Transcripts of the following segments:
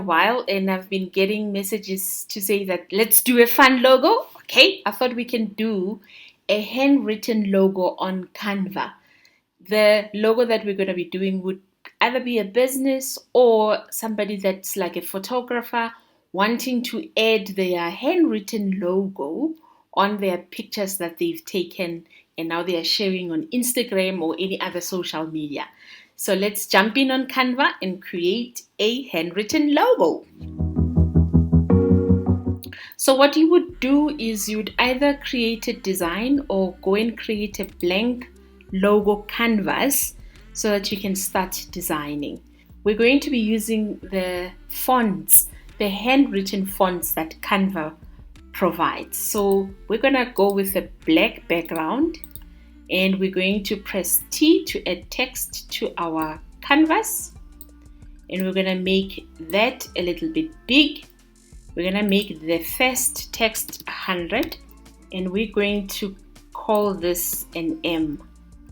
while and I've been getting messages to say that let's do a fun logo. Okay, I thought we can do a handwritten logo on Canva. The logo that we're going to be doing would either be a business or somebody that's like a photographer wanting to add their handwritten logo on their pictures that they've taken and now they are sharing on Instagram or any other social media. So let's jump in on Canva and create a handwritten logo. So what you would do is you would either create a design or go and create a blank logo canvas so that you can start designing. We're going to be using the fonts, the handwritten fonts that Canva provides. So we're going to go with a black background and we're going to press T to add text to our canvas, and we're going to make that a little bit big. We're going to make the first text 100 and we're going to call this an M.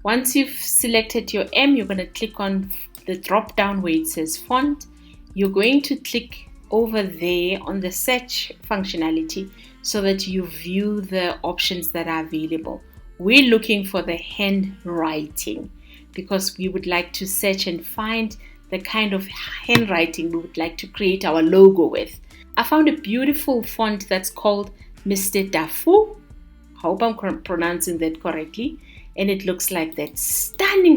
Once you've selected your M, you're going to click on the drop down where it says font. You're going to click over there on the search functionality so that you view the options that are available. We're looking for the handwriting because we would like to search and find the kind of handwriting we would like to create our logo with. I found a beautiful font that's called Mr. Dafu. I hope I'm pronouncing that correctly. And it looks like that. Stunning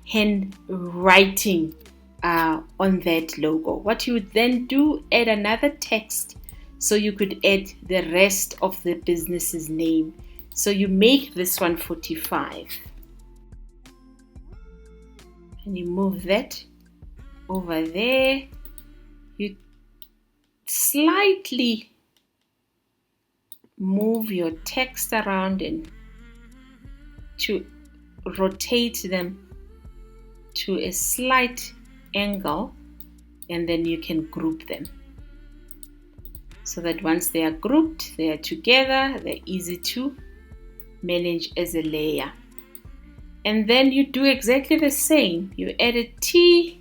handwriting on that logo. What you would then do, add another text so you could add the rest of the business's name. So you make this one 45. And you move that over there. You slightly move your text around and to rotate them to a slight angle, and then you can group them so that once they are grouped, they are together, they're easy to manage as a layer. And then you do exactly the same. You add a T,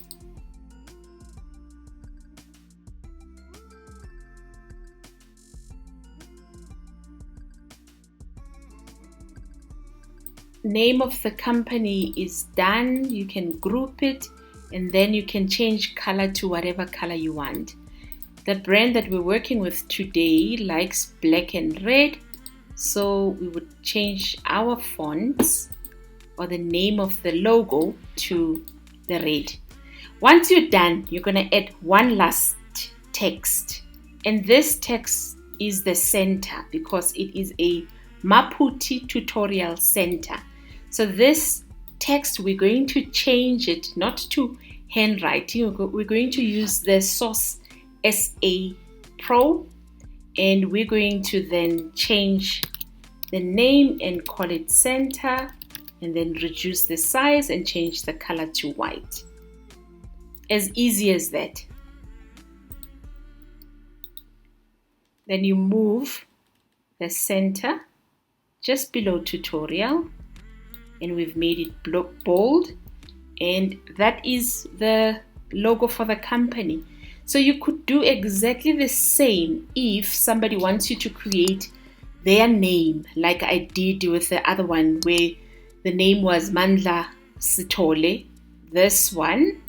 name of the company is done. You can group it and then you can change color to whatever color you want. The brand that we're working with today likes black and red, so we would change our fonts or the name of the logo to the red. Once you're done, you're going to add one last text, and this text is the center because it is a Maputi tutorial center. So this text, we're going to change it not to handwriting. We're going to use the Source SA Pro, and we're going to then change the name and call it center, and then reduce the size and change the color to white. As easy as that. Then you move the center just below tutorial, and we've made it bold, and that is the logo for the company. So you could do exactly the same if somebody wants you to create their name, like I did with the other one where the name was Mandla Sitole. This one,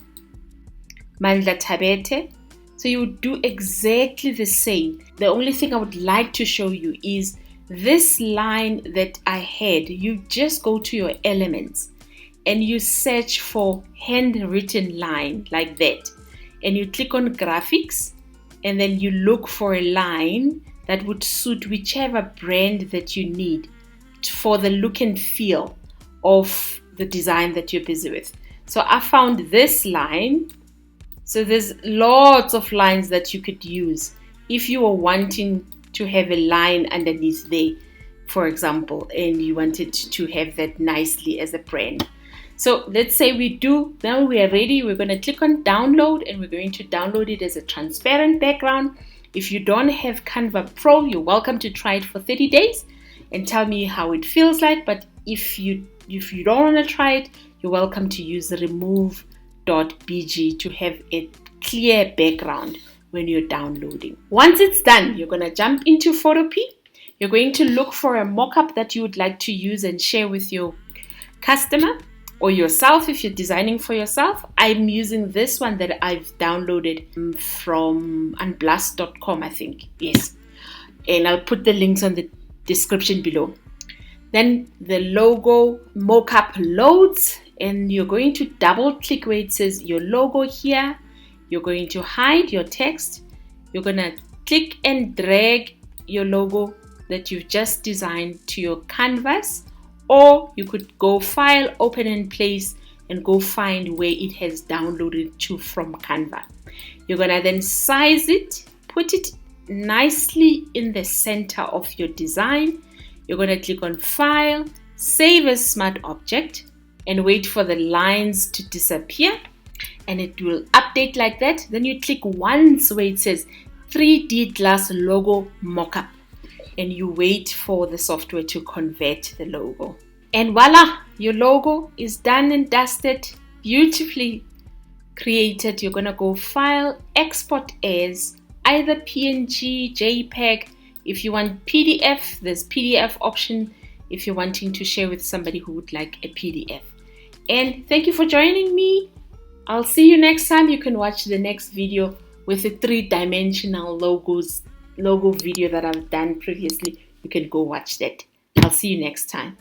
Mandla Tabete. So you would do exactly the same. The only thing I would like to show you is this line that I had. You just go to your elements and you search for handwritten line like that. And you click on graphics and then you look for a line that would suit whichever brand that you need for the look and feel of the design that you're busy with. So I found this line. So there's lots of lines that you could use if you are wanting to have a line underneath there, for example, and you wanted to have that nicely as a brand. So let's say now we are ready. We're going to click on download and we're going to download it as a transparent background. If you don't have Canva Pro, you're welcome to try it for 30 days and tell me how it feels like. But if you don't want to try it, you're welcome to use remove.bg to have a clear background when you're downloading. Once it's done, you're going to jump into Photopea. You're going to look for a mock-up that you would like to use and share with your customer or yourself if you're designing for yourself. I'm using this one that I've downloaded from unblast.com, I think. Yes. And I'll put the links on the description below. Then the logo mockup loads, and you're going to double click where it says your logo here. You're going to hide your text. You're going to click and drag your logo that you've just designed to your canvas, or you could go File, Open and Place, and go find where it has downloaded to from Canva. You're going to then size it, put it nicely in the center of your design. You're going to click on File, Save as Smart Object, and wait for the lines to disappear, and it will update like that. Then you click once where it says 3D glass logo mockup, and you wait for the software to convert the logo. And voila, your logo is done and dusted, beautifully created. You're going to go File, Export as, either PNG, JPEG. If you want PDF, there's PDF option if you're wanting to share with somebody who would like a PDF. And thank you for joining me. I'll see you next time. You can watch the next video with the 3-dimensional logo video that I've done previously. You can go watch that. I'll see you next time.